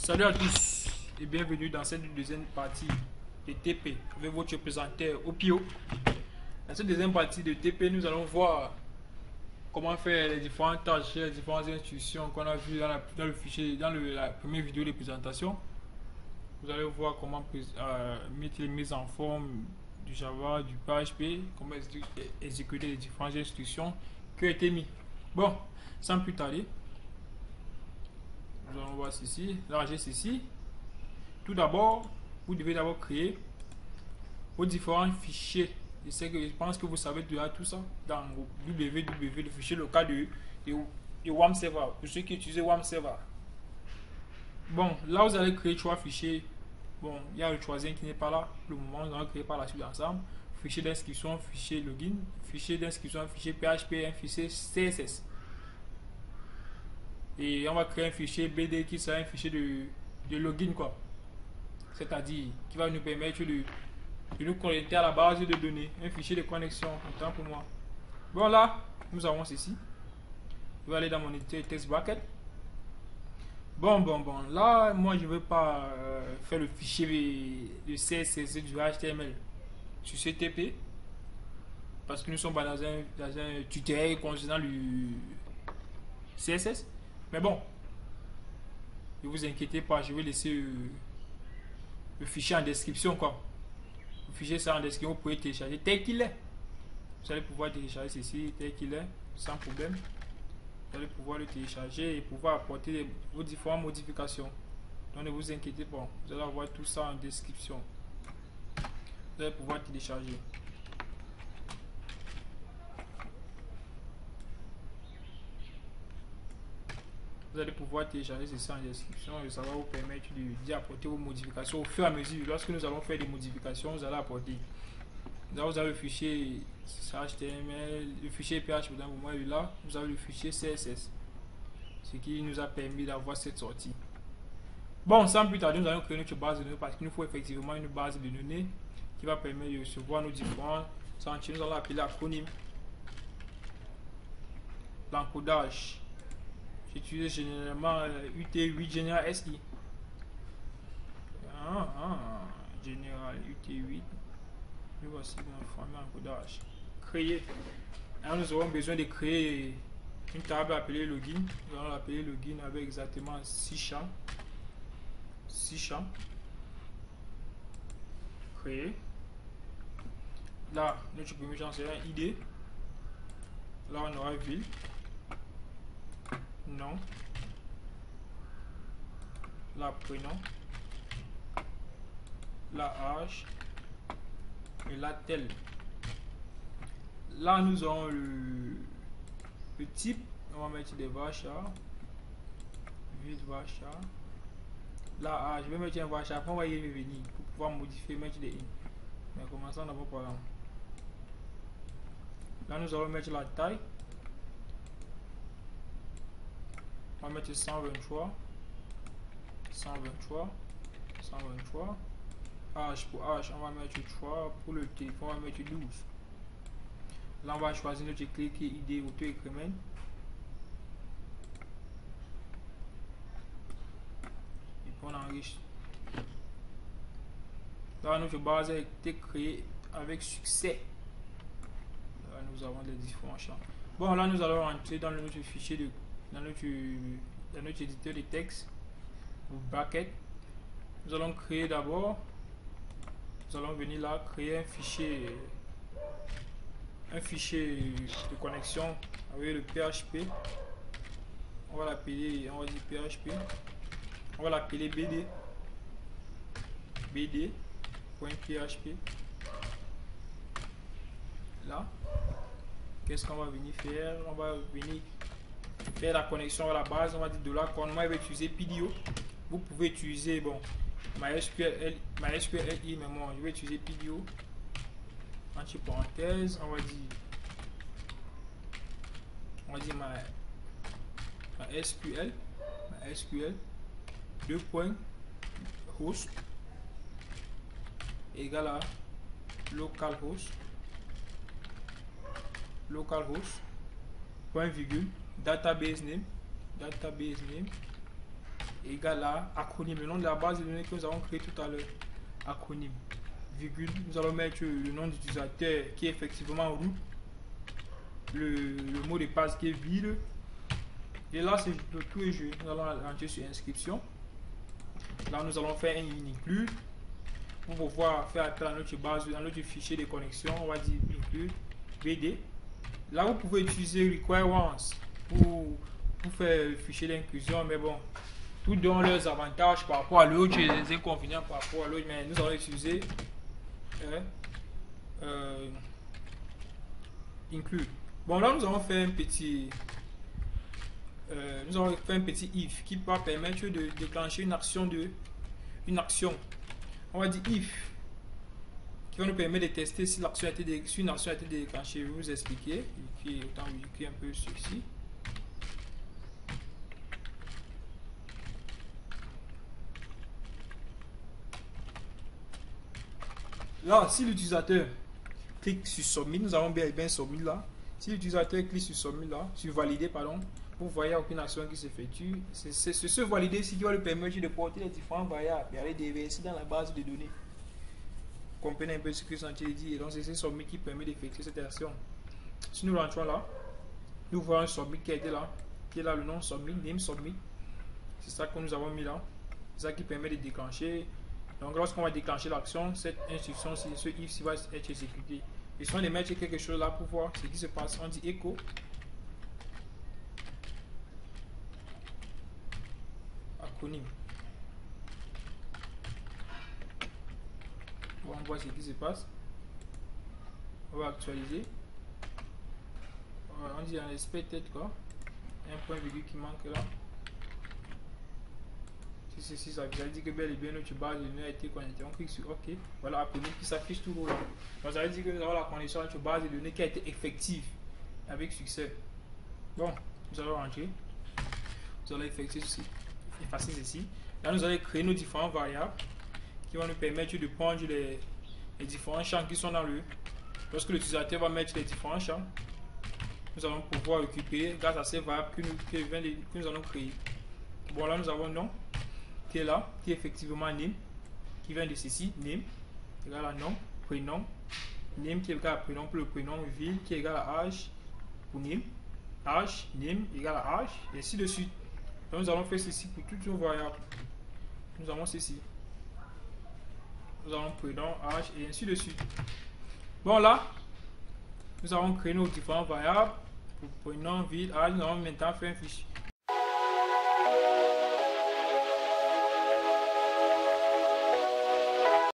Salut à tous et bienvenue dans cette deuxième partie de TP avec votre présentateur Opio. Dans cette deuxième partie de TP, nous allons voir comment faire les différentes tâches et les différentes institutions qu'on a vues dans le fichier, dans la première vidéo de présentation. Vous allez voir comment mettre les mises en forme du Java, du PHP, comment exécuter les différentes instructions qui ont été mises. Bon, sans plus tarder, nous allons voir ceci, ranger ceci. Tout d'abord, vous devez d'abord créer vos différents fichiers. Je pense que vous savez déjà tout ça dans www, le fichier local de WAM Server, pour ceux qui utilisent WAM Server. Bon, là vous allez créer trois fichiers. Bon, il y a le troisième qui n'est pas là. Pour le moment, nous allons créer par la suite ensemble. Fichier d'inscription, fichier login, fichier d'inscription, fichier PHP, un fichier CSS. Et on va créer un fichier BD qui sera un fichier de login, quoi. C'est-à-dire qui va nous permettre de nous connecter à la base de données, un fichier de connexion, autant pour moi. Bon, là, nous avons ceci. Je vais aller dans mon éditeur text bucket. Bon, là, moi, je ne veux pas faire le fichier de CSS du HTML sur CTP parce que nous sommes dans un tutoriel concernant le CSS. Mais bon, ne vous inquiétez pas, je vais laisser le fichier en description, quoi. Le fichier ça en description, vous pouvez télécharger tel qu'il est. Vous allez pouvoir télécharger ceci tel qu'il est, sans problème. Vous allez pouvoir le télécharger et pouvoir apporter vos différentes modifications. Donc ne vous inquiétez pas, vous allez avoir tout ça en description. Vous allez pouvoir télécharger. Vous allez pouvoir télécharger ceci en description et ça va vous permettre d'y apporter vos modifications au fur et à mesure. Lorsque nous allons faire des modifications, vous allez apporter. Là, vous avez le fichier HTML, le fichier PHP dans le moment là, vous avez le fichier CSS. Ce qui nous a permis d'avoir cette sortie. Bon, sans plus tarder, nous allons créer notre base de données parce qu'il nous faut effectivement une base de données qui va permettre de recevoir nos différents sentiers. Nous allons l'appeler l'acronyme. L'encodage. J'utilise généralement UT8 General SI. General UT8. Nous voici mon format encodage. Créer. Alors nous aurons besoin de créer une table appelée login. Nous allons l'appeler login avec exactement 6 champs. 6 champs. Créer. Là, notre premier champ sera un ID. Là, on aura ville. Nom. Là, prénom. Là, âge. Et là, tel. Là, nous aurons le type. On va mettre des varchar. Vide varchar. Là, je vais mettre un varchar. Après, on va y revenir pour pouvoir modifier, mettre des in. Mais commençons d'abord par là. Là, nous allons mettre la taille. On va mettre 123. 123. 123. H pour H, on va mettre 3. Pour le T, on va mettre 12. Là, on va choisir notre clé qui est ID auto-écrivain. Et puis on enrichit. Là, notre base a été créée avec succès. Là, nous avons les différents champs. Bon, là, nous allons entrer dans notre fichier dans notre éditeur de texte ou bucket. Nous allons créer d'abord. Nous allons venir là créer un fichier de connexion avec le PHP. On va l'appeler, on va dire PHP. On va l'appeler bd.php. Là, qu'est-ce qu'on va venir faire? On va venir faire la connexion à la base. On va dire $. Moi, je vais utiliser PDO. Vous pouvez utiliser MySQL, mais moi je vais utiliser PDO. Entre parenthèses, on va dire MySQL 2.host égale à localhost point virgule database name égale à acronyme, le nom de la base de données que nous avons créé tout à l'heure. Acronyme, virgule, nous allons mettre le nom d'utilisateur qui est effectivement root, le mot de passe qui est vide. Et là, c'est le tout est jeu. Nous allons entrer sur inscription. Là, nous allons faire un include pour pouvoir faire appel à notre base, à notre fichier de connexion. On va dire include BD. Là, vous pouvez utiliser require once pour faire le fichier d'inclusion, mais bon, tout donne leurs avantages par rapport à l'autre et les inconvénients par rapport à l'autre, mais nous allons utiliser include. Bon, là, nous allons faire un petit if qui va permettre de déclencher une action on va dire if qui va nous permettre de tester si l'action a été déclenchée. Je vais vous expliquer. Autant écrire un peu ceci. Là, si l'utilisateur clique sur submit, nous avons bien submit là. Si l'utilisateur clique sur submit là, sur valider pardon, vous voyez aucune action qui s'effectue. C'est ce valider ici qui va lui permettre de porter les différentes variables et aller déverser dans la base de données. Vous comprenez un peu ce que Sentier dit, et donc c'est ce submit qui permet d'effectuer cette action. Si nous rentrons là, nous voyons un submit qui est là, le nom submit, name submit. C'est ça que nous avons mis là. C'est ça qui permet de déclencher. Donc lorsqu'on va déclencher l'action, cette instruction, ce if va être exécuté. Et si on de mettre quelque chose là pour voir ce qui se passe, on dit echo. Acronyme. Bon, on voit ce qui se passe. On va actualiser. On dit un expected quoi. Un point virgule qui manque là. Si ça veut dire que bel et bien notre base de données a été connectée. On clique sur OK. Voilà, acronyme qui s'affiche toujours là. Donc ça veut dire que nous avons la connexion à notre base de données qui a été effective avec succès. Bon, nous allons rentrer. Nous allons effacer ceci. Là, nous allons créer nos différentes variables qui vont nous permettre de prendre les différents champs qui sont dans le. Lorsque l'utilisateur va mettre les différents champs, nous allons pouvoir récupérer grâce à ces variables que nous allons créer. Bon, là, nous avons nom qui est là, qui est effectivement name, qui vient de ceci, name, égal à nom, prénom, name qui est égal à prénom pour le prénom, ville qui est égal à âge pour name, âge, name égal à âge, et ainsi de suite. Donc nous allons faire ceci pour toutes nos variables. Nous avons ceci. Nous avons prénom, âge, et ainsi de suite. Bon là, nous avons créé nos différentes variables pour prénom, ville, âge. Nous allons maintenant faire un fichier.